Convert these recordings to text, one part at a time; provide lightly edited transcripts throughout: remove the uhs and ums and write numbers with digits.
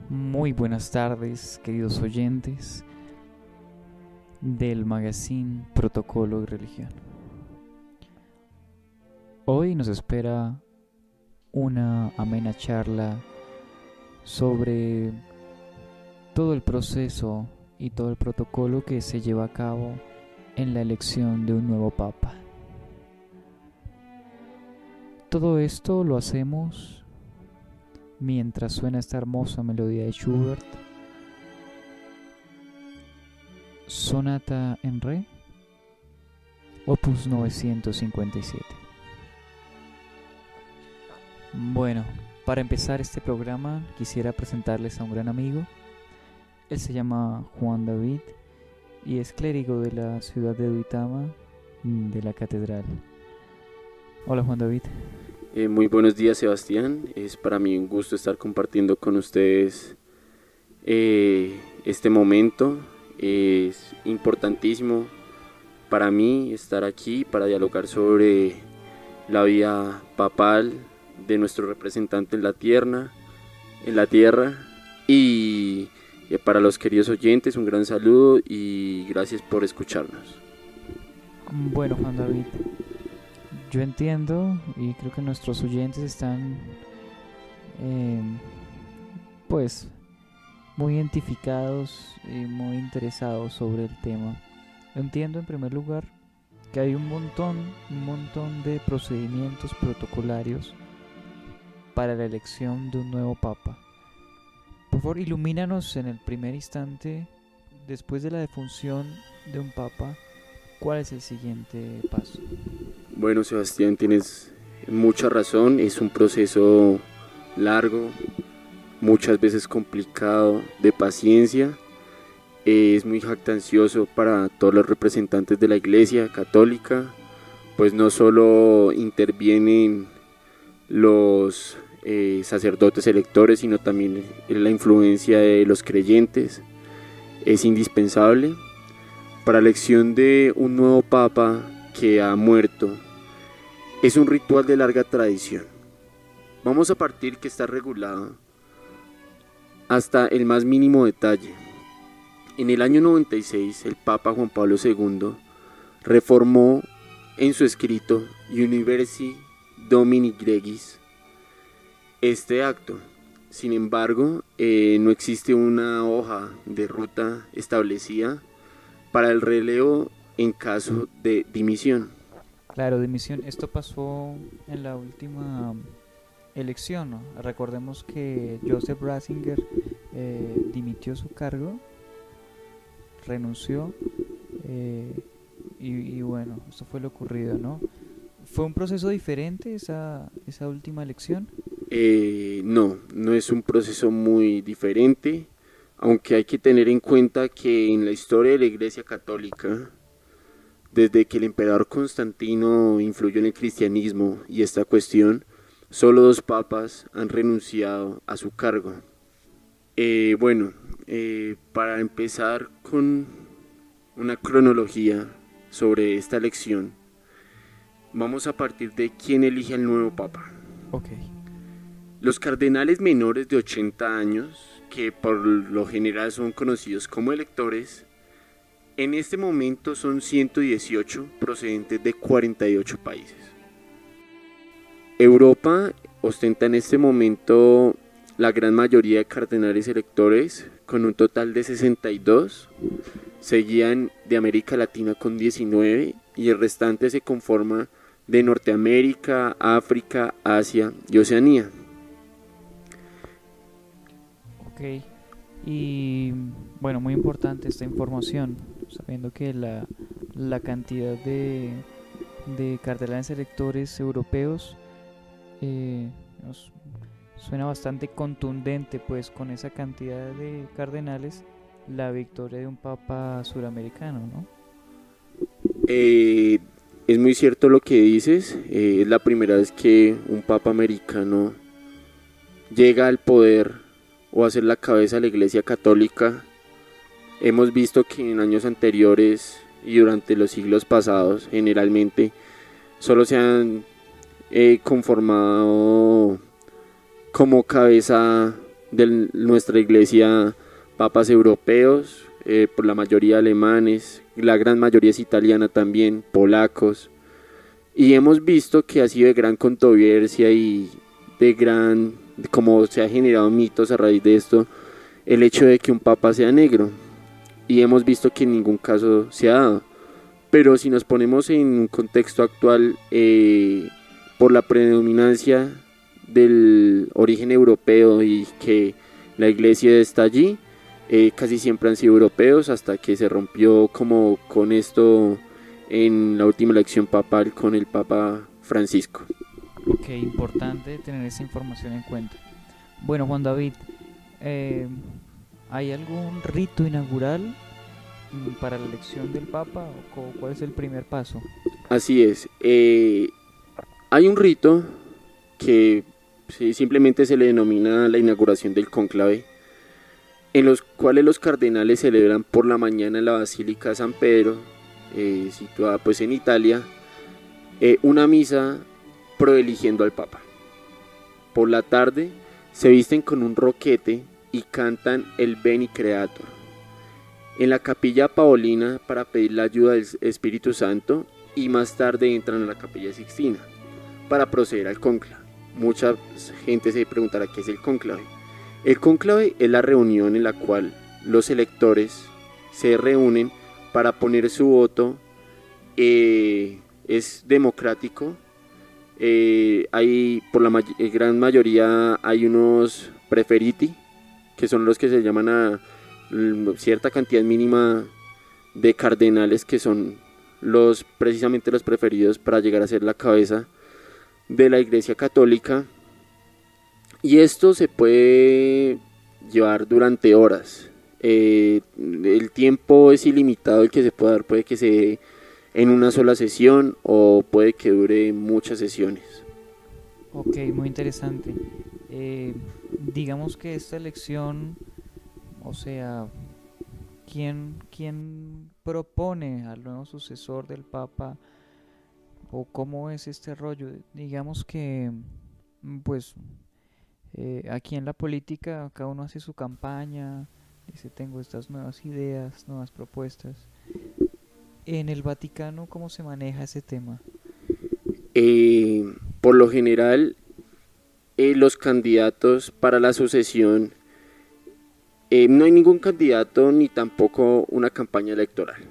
Muy buenas tardes, queridos oyentes del magazine Protocolo y Religión. Hoy nos espera una amena charla sobre todo el proceso y todo el protocolo que se lleva a cabo en la elección de un nuevo papa. Todo esto lo hacemos mientras suena esta hermosa melodía de Schubert, Sonata en Re, Opus 957. Bueno, para empezar este programa quisiera presentarles a un gran amigo. Él se llama Juan David y es clérigo de la ciudad de Duitama, de la catedral. Hola Juan David. Muy buenos días, Sebastián. Es para mí un gusto estar compartiendo con ustedes este momento. Es importantísimo para mí estar aquí para dialogar sobre la vida papal de nuestro representante en la tierra. Y para los queridos oyentes, un gran saludo y gracias por escucharnos. Bueno, Juan David, yo entiendo y creo que nuestros oyentes están pues muy identificados y muy interesados sobre el tema. Entiendo en primer lugar que hay un montón de procedimientos protocolarios para la elección de un nuevo papa. Por favor, ilumínanos en el primer instante, después de la defunción de un papa, ¿cuál es el siguiente paso? Bueno, Sebastián, tienes mucha razón. Es un proceso largo, muchas veces complicado, de paciencia. Es muy jactancioso para todos los representantes de la Iglesia Católica, pues no solo intervienen los sacerdotes electores, sino también la influencia de los creyentes. Es indispensable para la elección de un nuevo papa que ha muerto. Es un ritual de larga tradición. Vamos a partir que está regulado hasta el más mínimo detalle. En el año 96, el Papa Juan Pablo II reformó en su escrito Universi Domini Gregis este acto. Sin embargo, no existe una hoja de ruta establecida para el relevo en caso de dimisión. Claro, dimisión. Esto pasó en la última elección, ¿no? Recordemos que Joseph Ratzinger dimitió su cargo, renunció y bueno, esto fue lo ocurrido, ¿no? ¿Fue un proceso diferente esa última elección? No es un proceso muy diferente, aunque hay que tener en cuenta que en la historia de la Iglesia Católica, desde que el emperador Constantino influyó en el cristianismo y esta cuestión, solo 2 papas han renunciado a su cargo. Para empezar con una cronología sobre esta elección, vamos a partir de quién elige al nuevo papa. Okay. Los cardenales menores de 80 años, que por lo general son conocidos como electores, en este momento son 118 procedentes de 48 países. Europa ostenta en este momento la gran mayoría de cardenales electores, con un total de 62, seguían de América Latina con 19 y el restante se conforma de Norteamérica, África, Asia y Oceanía. Ok, y bueno, muy importante esta información, sabiendo que la cantidad de cardenales electores europeos nos suena bastante contundente, pues con esa cantidad de cardenales, la victoria de un papa suramericano, ¿no? Es muy cierto lo que dices. Es la primera vez que un papa americano llega al poder o a ser la cabeza de la Iglesia Católica. Hemos visto que en años anteriores y durante los siglos pasados generalmente solo se han conformado como cabeza de nuestra iglesia papas europeos, por la mayoría alemanes, la gran mayoría es italiana también, polacos, y hemos visto que ha sido de gran controversia y de gran, como se ha generado mitos a raíz de esto, el hecho de que un papa sea negro, y hemos visto que en ningún caso se ha dado. Pero si nos ponemos en un contexto actual, por la predominancia del origen europeo y que la iglesia está allí, casi siempre han sido europeos hasta que se rompió como con esto en la última elección papal con el Papa Francisco. Ok, importante tener esa información en cuenta. Bueno, Juan David, eh, ¿hay algún rito inaugural para la elección del Papa o cuál es el primer paso? Así es, hay un rito que sí, simplemente se le denomina la inauguración del cónclave, en los cuales los cardenales celebran por la mañana en la Basílica de San Pedro, situada pues en Italia, una misa proeligiendo al Papa. Por la tarde se visten con un roquete y cantan el Veni Creator en la capilla paulina para pedir la ayuda del Espíritu Santo, y más tarde entran a la capilla Sixtina para proceder al cónclave. Mucha gente se preguntará qué es el cónclave. El cónclave es la reunión en la cual los electores se reúnen para poner su voto. Es democrático. Hay por la gran mayoría hay unos preferiti, que son los que se llaman a cierta cantidad mínima de cardenales, que son precisamente los preferidos para llegar a ser la cabeza de la Iglesia Católica, y esto se puede llevar durante horas. El tiempo es ilimitado el que se puede dar, puede que se dé en una sola sesión o puede que dure muchas sesiones. Ok, muy interesante. Digamos que esta elección, o sea, ¿quién propone al nuevo sucesor del Papa o cómo es este rollo? Digamos que, pues, aquí en la política cada uno hace su campaña, dice tengo estas nuevas ideas, nuevas propuestas. En el Vaticano, ¿cómo se maneja ese tema? Eh, por lo general, los candidatos para la sucesión, no hay ningún candidato ni tampoco una campaña electoral.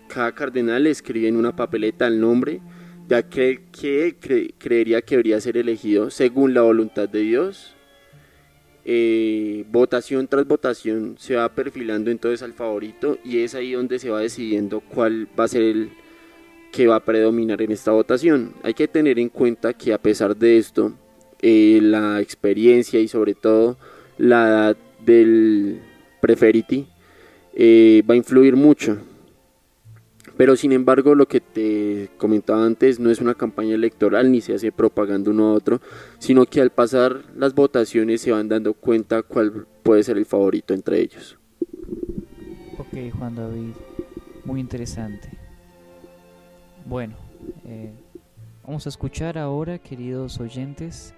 Cada cardenal escribe en una papeleta el nombre de aquel que él creería que debería ser elegido según la voluntad de Dios. Votación tras votación se va perfilando entonces al favorito, y es ahí donde se va decidiendo cuál va a ser el que va a predominar en esta votación. Hay que tener en cuenta que a pesar de esto, la experiencia y sobre todo la edad del preferiti va a influir mucho. Pero sin embargo, lo que te comentaba antes, no es una campaña electoral ni se hace propaganda uno a otro, sino que al pasar las votaciones se van dando cuenta cuál puede ser el favorito entre ellos. Ok, Juan David, muy interesante. Bueno, eh, vamos a escuchar ahora, queridos oyentes,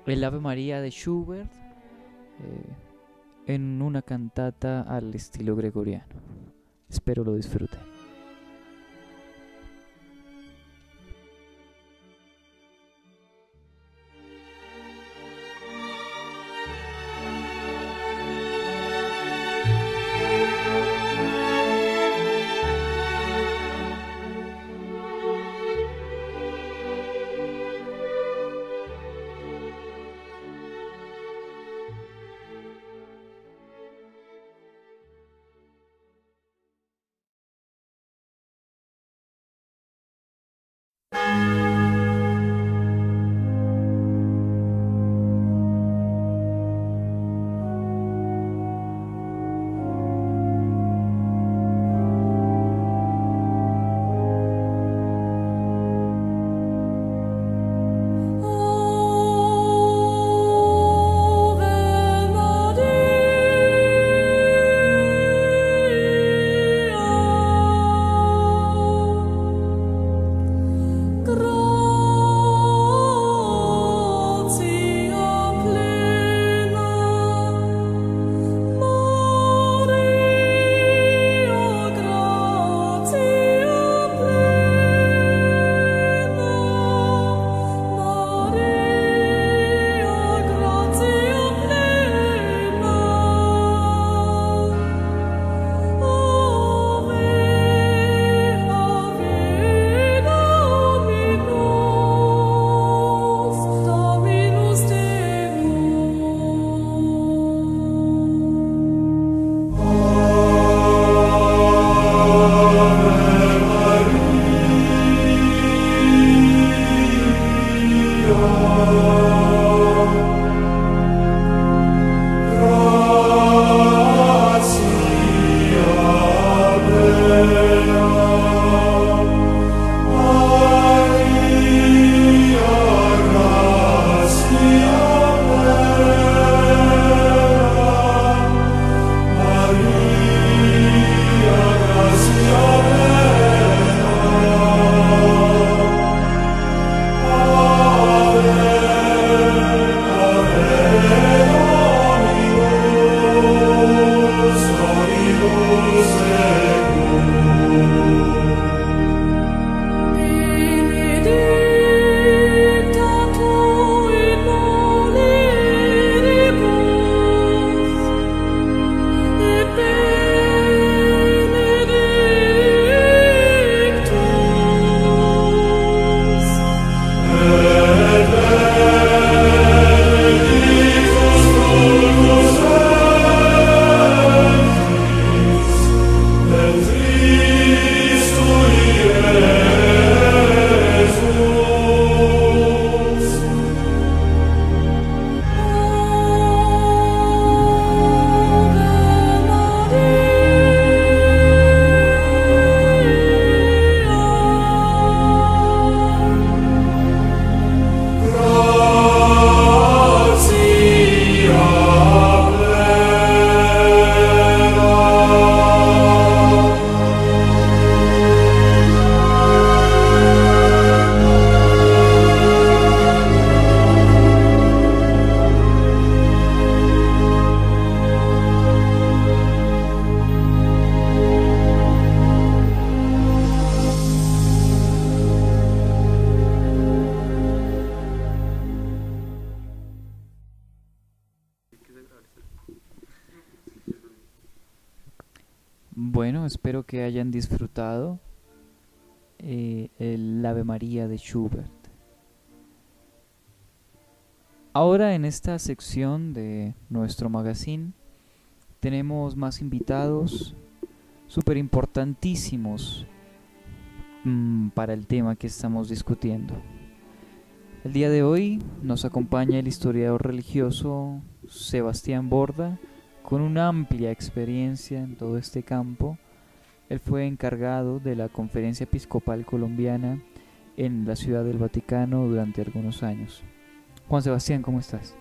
el Ave María de Schubert en una cantata al estilo gregoriano. Espero lo disfruten. Bueno, espero que hayan disfrutado el Ave María de Schubert. Ahora en esta sección de nuestro magazine tenemos más invitados súper importantísimos para el tema que estamos discutiendo. El día de hoy nos acompaña el historiador religioso Sebastián Borda, con una amplia experiencia en todo este campo. Él fue encargado de la Conferencia Episcopal Colombiana en la Ciudad del Vaticano durante algunos años. Juan Sebastián, ¿cómo estás?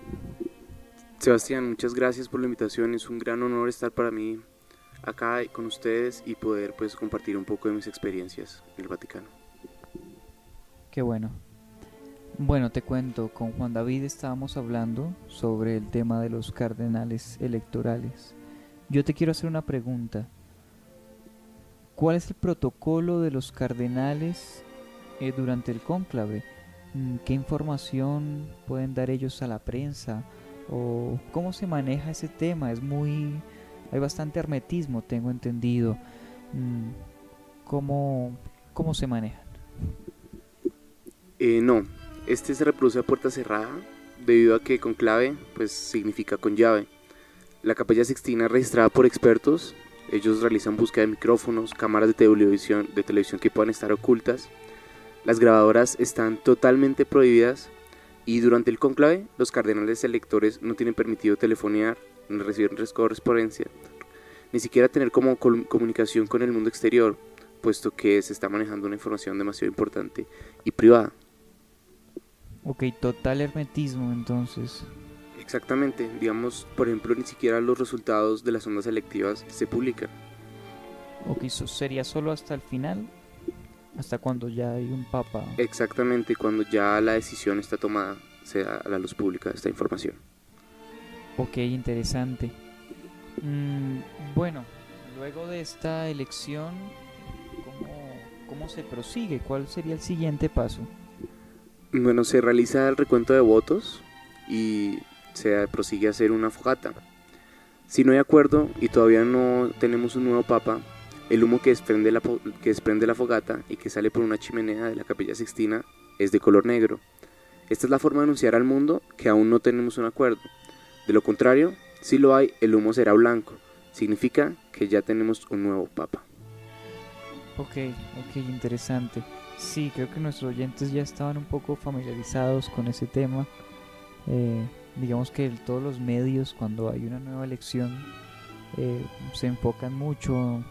Sebastián, muchas gracias por la invitación. Es un gran honor estar para mí acá con ustedes y poder pues compartir un poco de mis experiencias en el Vaticano. Qué bueno. Bueno, te cuento, con Juan David estábamos hablando sobre el tema de los cardenales electorales. Yo te quiero hacer una pregunta. ¿Cuál es el protocolo de los cardenales durante el cónclave? ¿Qué información pueden dar ellos a la prensa? ¿O cómo se maneja ese tema? Hay bastante hermetismo, tengo entendido. ¿Cómo se manejan? No, este se reproduce a puerta cerrada debido a que conclave pues significa con llave. La Capilla Sixtina es registrada por expertos. Ellos realizan búsqueda de micrófonos, cámaras de televisión que puedan estar ocultas. Las grabadoras están totalmente prohibidas y durante el cónclave los cardenales electores no tienen permitido telefonear, ni recibir correspondencia, ni siquiera tener como comunicación con el mundo exterior, puesto que se está manejando una información demasiado importante y privada. Ok, total hermetismo entonces. Exactamente, digamos, por ejemplo, ni siquiera los resultados de las ondas selectivas se publican. Ok, eso sería solo hasta el final, hasta cuando ya hay un papa. Exactamente, cuando ya la decisión está tomada, se da a la luz pública esta información. Ok, interesante. Bueno, luego de esta elección, ¿cómo se prosigue? ¿Cuál sería el siguiente paso? Bueno, se realiza el recuento de votos y se prosigue a hacer una fogata. Si no hay acuerdo y todavía no tenemos un nuevo papa, el humo que desprende la fogata y que sale por una chimenea de la Capilla Sixtina es de color negro. Esta es la forma de anunciar al mundo que aún no tenemos un acuerdo. De lo contrario, si lo hay, el humo será blanco. Significa que ya tenemos un nuevo papa. Ok, interesante. Sí, creo que nuestros oyentes ya estaban un poco familiarizados con ese tema. Digamos que todos los medios, cuando hay una nueva elección, se enfocan mucho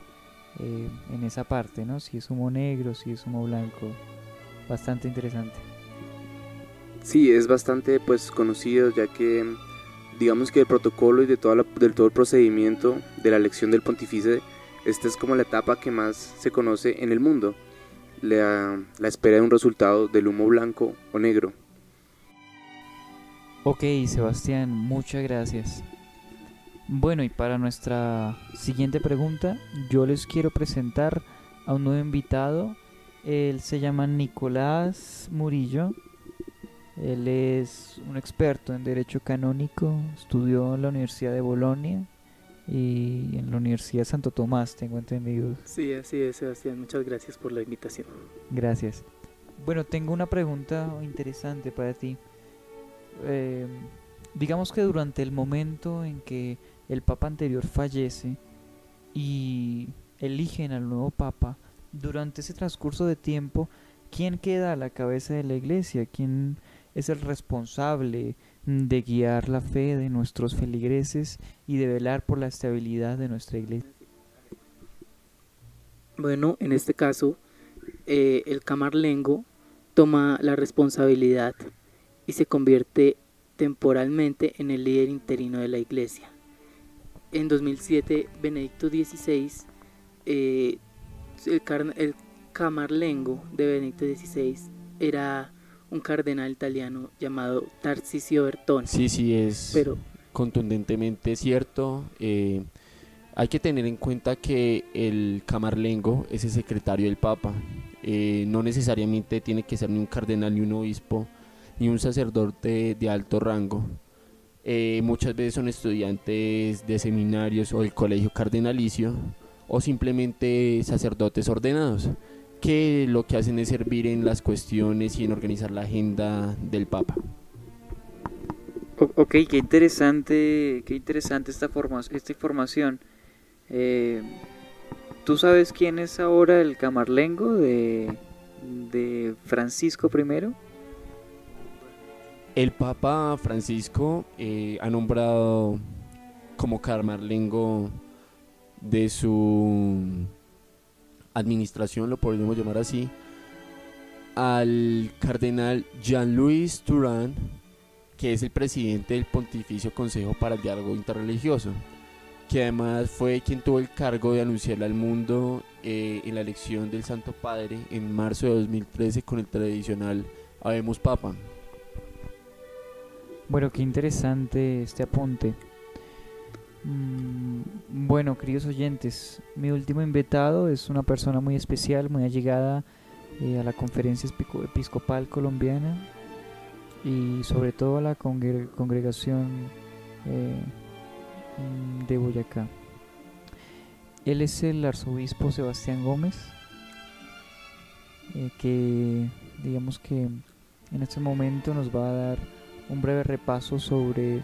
en esa parte, ¿no? Si es humo negro, si es humo blanco. Bastante interesante. Sí, es bastante pues conocido, ya que digamos que el protocolo y del todo el procedimiento de la elección del pontífice, esta es como la etapa que más se conoce en el mundo. La espera de un resultado del humo blanco o negro. Ok, Sebastián, muchas gracias. Bueno, y para nuestra siguiente pregunta, yo les quiero presentar a un nuevo invitado. Él se llama Nicolás Murillo. Él es un experto en Derecho Canónico, estudió en la Universidad de Bolonia y en la Universidad Santo Tomás, tengo entendido. Sí, así es, Sebastián. Muchas gracias por la invitación. Gracias. Bueno, tengo una pregunta interesante para ti. Digamos que durante el momento en que el papa anterior fallece y eligen al nuevo papa, durante ese transcurso de tiempo, ¿quién queda a la cabeza de la iglesia? ¿Quién es el responsable de guiar la fe de nuestros feligreses y de velar por la estabilidad de nuestra iglesia? Bueno, en este caso, el camarlengo toma la responsabilidad y se convierte temporalmente en el líder interino de la iglesia. En 2007, Benedicto XVI, el camarlengo de Benedicto XVI era un cardenal italiano llamado Tarcisio Bertone. Sí, es contundentemente cierto. Hay que tener en cuenta que el camarlengo es el secretario del Papa. No necesariamente tiene que ser ni un cardenal, ni un obispo, ni un sacerdote de alto rango. Muchas veces son estudiantes de seminarios o del colegio cardenalicio, o simplemente sacerdotes ordenados, que lo que hacen es servir en las cuestiones y en organizar la agenda del Papa. Ok, qué interesante esta información. ¿Tú sabes quién es ahora el camarlengo de Francisco I? El Papa Francisco ha nombrado como camarlengo de su administración, lo podríamos llamar así, al cardenal Jean-Louis Turán, que es el presidente del Pontificio Consejo para el Diálogo Interreligioso, que además fue quien tuvo el cargo de anunciarle al mundo en la elección del Santo Padre en marzo de 2013 con el tradicional Habemus Papa. Bueno, qué interesante este apunte. Bueno, queridos oyentes, mi último invitado es una persona muy especial, muy allegada a la Conferencia Episcopal Colombiana y sobre todo a la congregación de Boyacá. Él es el arzobispo Sebastián Gómez, que digamos que en este momento nos va a dar un breve repaso sobre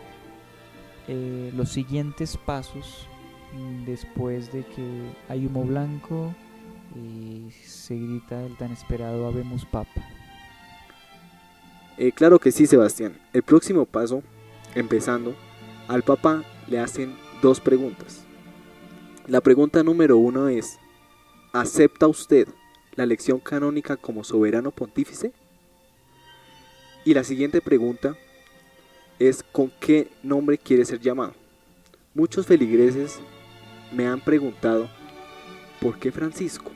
los siguientes pasos después de que hay humo blanco y se grita el tan esperado Habemus Papa. Claro que sí, Sebastián. El próximo paso, empezando, al Papa le hacen 2 preguntas. La pregunta número 1 es: ¿acepta usted la elección canónica como soberano pontífice? Y la siguiente pregunta es: ¿con qué nombre quiere ser llamado? Muchos feligreses me han preguntado ¿por qué Francisco?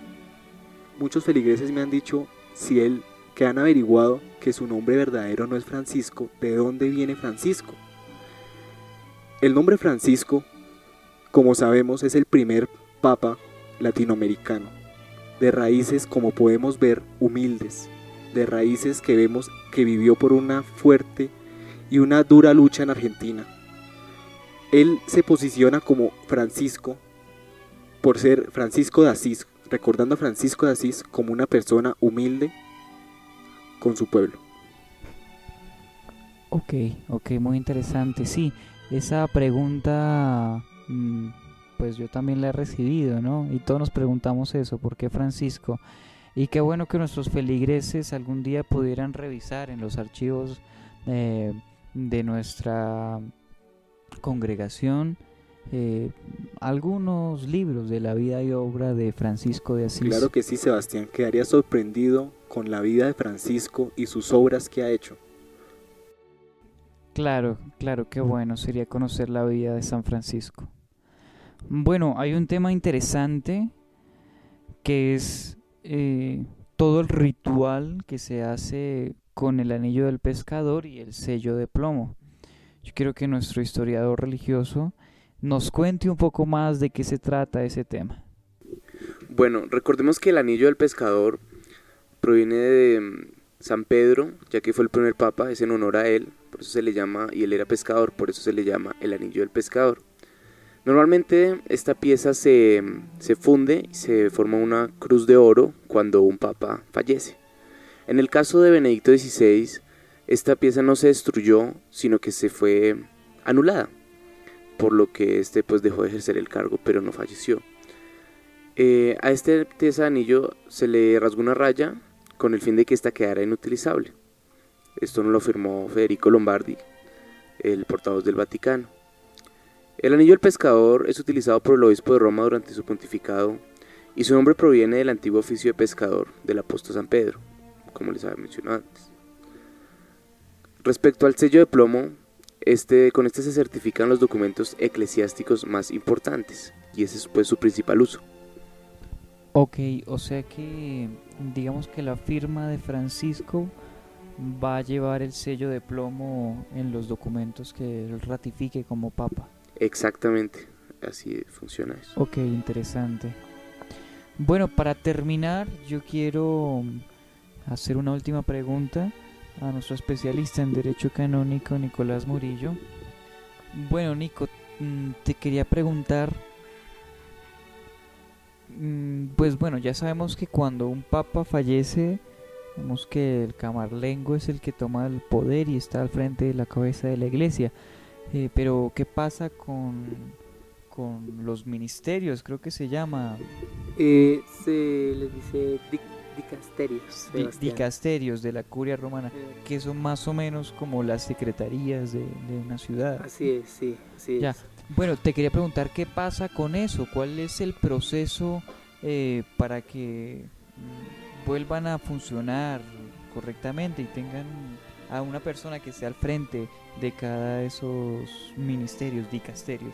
Muchos feligreses me han dicho que han averiguado que su nombre verdadero no es Francisco, ¿de dónde viene Francisco? El nombre Francisco, como sabemos, es el primer papa latinoamericano, de raíces, como podemos ver, humildes, de raíces que vemos que vivió por una fuerte y una dura lucha en Argentina. Él se posiciona como Francisco por ser Francisco de Asís, recordando a Francisco de Asís como una persona humilde con su pueblo. Ok, muy interesante. Sí, esa pregunta pues yo también la he recibido, ¿no? Y todos nos preguntamos eso, ¿por qué Francisco? Y qué bueno que nuestros feligreses algún día pudieran revisar en los archivos de nuestra congregación algunos libros de la vida y obra de Francisco de Asís. Claro que sí, Sebastián, quedaría sorprendido con la vida de Francisco y sus obras que ha hecho. Claro, qué bueno sería conocer la vida de San Francisco. Bueno, hay un tema interesante que es todo el ritual que se hace con el anillo del pescador y el sello de plomo. Yo quiero que nuestro historiador religioso nos cuente un poco más de qué se trata ese tema. Bueno, recordemos que el anillo del pescador proviene de San Pedro, ya que fue el primer papa, es en honor a él, por eso se le llama, y él era pescador, por eso se le llama el anillo del pescador. Normalmente esta pieza se funde y se forma una cruz de oro cuando un papa fallece. En el caso de Benedicto XVI, esta pieza no se destruyó, sino que se fue anulada, por lo que pues dejó de ejercer el cargo, pero no falleció. A este pieza de anillo se le rasgó una raya con el fin de que ésta quedara inutilizable. Esto nos lo firmó Federico Lombardi, el portavoz del Vaticano. El anillo del pescador es utilizado por el obispo de Roma durante su pontificado y su nombre proviene del antiguo oficio de pescador del apóstol San Pedro, como les había mencionado antes. Respecto al sello de plomo, con este se certifican los documentos eclesiásticos más importantes y ese es pues su principal uso. Ok, o sea que digamos que la firma de Francisco va a llevar el sello de plomo en los documentos que él ratifique como papa. Exactamente, así funciona eso. Ok, interesante. Bueno, para terminar, yo quiero hacer una última pregunta a nuestro especialista en Derecho Canónico, Nicolás Murillo. Bueno, Nico, te quería preguntar, Pues bueno, ya sabemos que cuando un papa fallece, vemos que el camarlengo es el que toma el poder y está al frente de la cabeza de la iglesia. Pero ¿qué pasa con los ministerios? Creo que se llama Se les dice dicasterios, Sebastián. dicasterios de la curia romana, que son más o menos como las secretarías de una ciudad. Así es, sí, así Ya. es. Bueno, te quería preguntar qué pasa con eso, cuál es el proceso para que vuelvan a funcionar correctamente y tengan a una persona que esté al frente de cada de esos ministerios, dicasterios.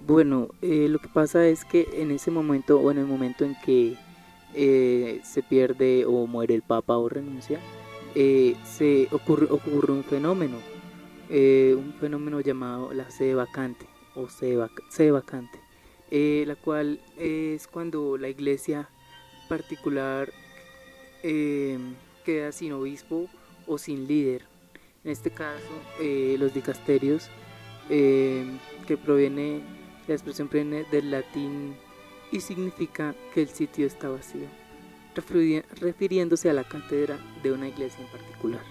Bueno, lo que pasa es que en ese momento o en el momento en que se pierde o muere el Papa o renuncia, ocurre un fenómeno llamado la sede vacante o sede vacante, la cual es cuando la iglesia particular queda sin obispo o sin líder. En este caso, los dicasterios, que la expresión proviene del latín y significa que el sitio está vacío, refiriéndose a la cátedra de una iglesia en particular.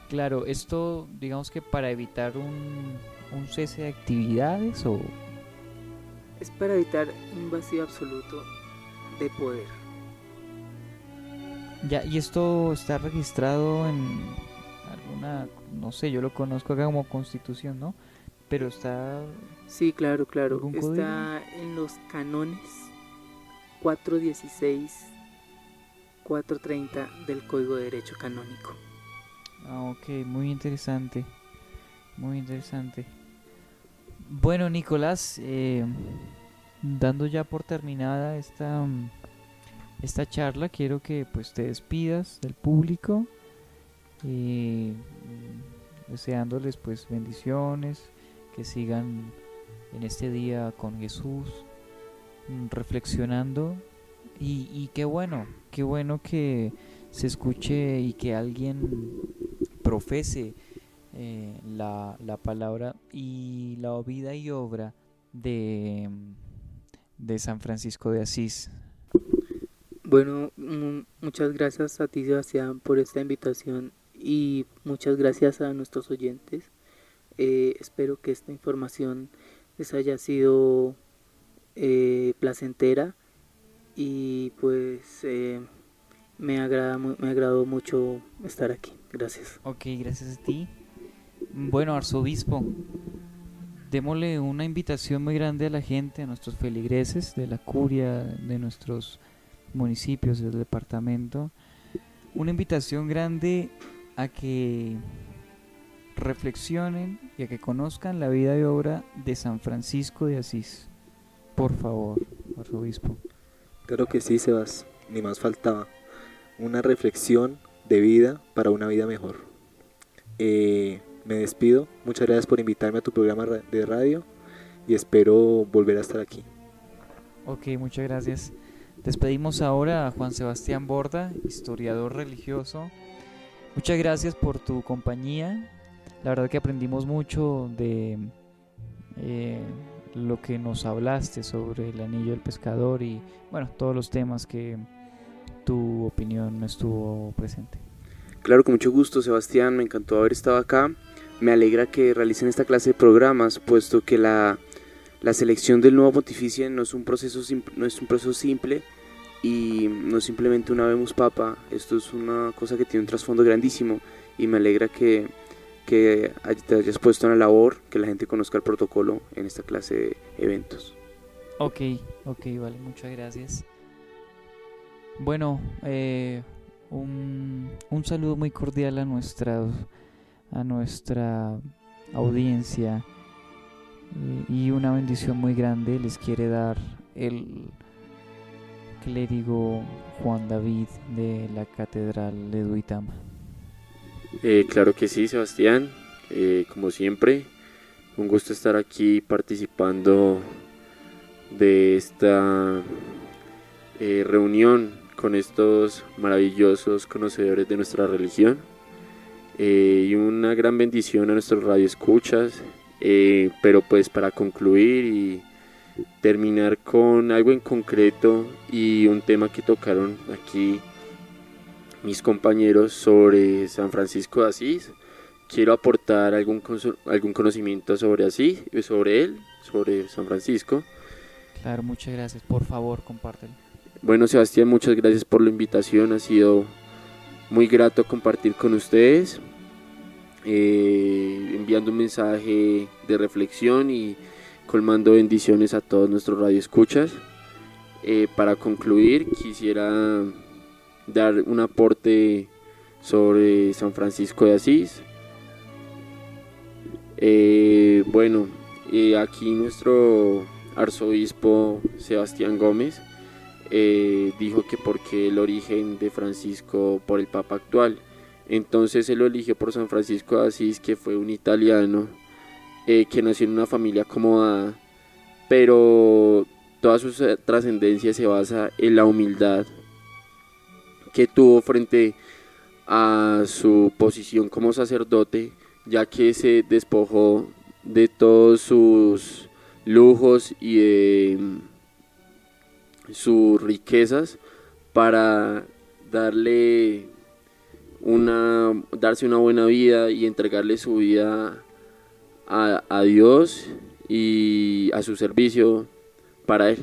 Claro, esto digamos que para evitar un cese de actividades o... Es para evitar un vacío absoluto de poder. Ya, y esto está registrado en alguna, no sé, yo lo conozco acá como Constitución, ¿no? Pero está... Sí, claro. ¿Algún código? Está en los cánones 416, 430 del Código de Derecho Canónico. Ah, ok, muy interesante, muy interesante. Bueno, Nicolás, dando ya por terminada esta charla, quiero que pues te despidas del público, deseándoles pues bendiciones, que sigan en este día con Jesús, reflexionando y qué bueno que se escuche y que alguien profese la palabra y la vida y obra de San Francisco de Asís. Bueno, muchas gracias a ti, Sebastián, por esta invitación y muchas gracias a nuestros oyentes. Espero que esta información les haya sido placentera y pues me agradó mucho estar aquí. Gracias. Ok, gracias a ti. Bueno, arzobispo, démosle una invitación muy grande a la gente, a nuestros feligreses de la curia, de nuestros municipios, del departamento. Una invitación grande a que reflexionen y a que conozcan la vida y obra de San Francisco de Asís. Por favor, arzobispo. Claro que sí, Sebas, ni más faltaba. Una reflexión de vida para una vida mejor. Me despido, muchas gracias por invitarme a tu programa de radio y espero volver a estar aquí. Ok, muchas gracias. Despedimos ahora a Juan Sebastián Borda, historiador religioso. Muchas gracias por tu compañía. La verdad que aprendimos mucho de lo que nos hablaste sobre el anillo del pescador y bueno, todos los temas que tu opinión estuvo presente. Claro, con mucho gusto, Sebastián, me encantó haber estado acá. Me alegra que realicen esta clase de programas, puesto que la selección del nuevo pontífice no es un proceso simple y no es simplemente un Habemus Papa. Esto es una cosa que tiene un trasfondo grandísimo y me alegra que te hayas puesto en la labor, que la gente conozca el protocolo en esta clase de eventos. Ok, vale, muchas gracias. Bueno, un saludo muy cordial a nuestra audiencia y una bendición muy grande les quiere dar el clérigo Juan David de la Catedral de Duitama. Claro que sí, Sebastián, como siempre, un gusto estar aquí participando de esta reunión con estos maravillosos conocedores de nuestra religión, y una gran bendición a nuestros radioescuchas, pero pues para concluir terminar con algo en concreto y un tema que tocaron aquí mis compañeros sobre San Francisco de Asís. Quiero aportar algún conocimiento sobre Asís, sobre él, sobre San Francisco. Claro, muchas gracias. Por favor, compártelo. Bueno, Sebastián, muchas gracias por la invitación. Ha sido muy grato compartir con ustedes, enviando un mensaje de reflexión y colmando bendiciones a todos nuestros radioescuchas. Para concluir, quisiera dar un aporte sobre San Francisco de Asís. Aquí nuestro arzobispo Sebastián Gómez dijo que porque el origen de Francisco por el Papa actual. Entonces él lo eligió por San Francisco de Asís, que fue un italiano que nació en una familia acomodada, pero toda su trascendencia se basa en la humildad que tuvo frente a su posición como sacerdote, ya que se despojó de todos sus lujos y de sus riquezas para darse una buena vida y entregarle su vida a Dios y a su servicio para Él.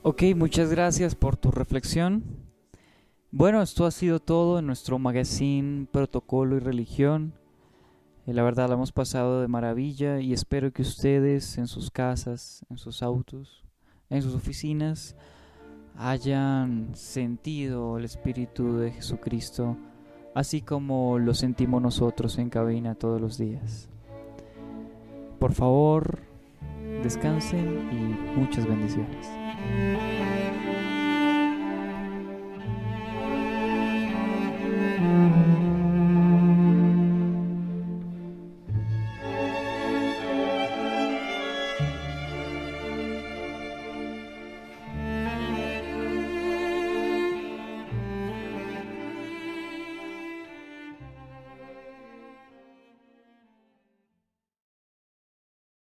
Ok, muchas gracias por tu reflexión. Bueno, esto ha sido todo en nuestro magazine Protocolo y Religión. La verdad la hemos pasado de maravilla y espero que ustedes en sus casas, en sus autos, en sus oficinas hayan sentido el Espíritu de Jesucristo, así como lo sentimos nosotros en cabina todos los días. Por favor, descansen y muchas bendiciones.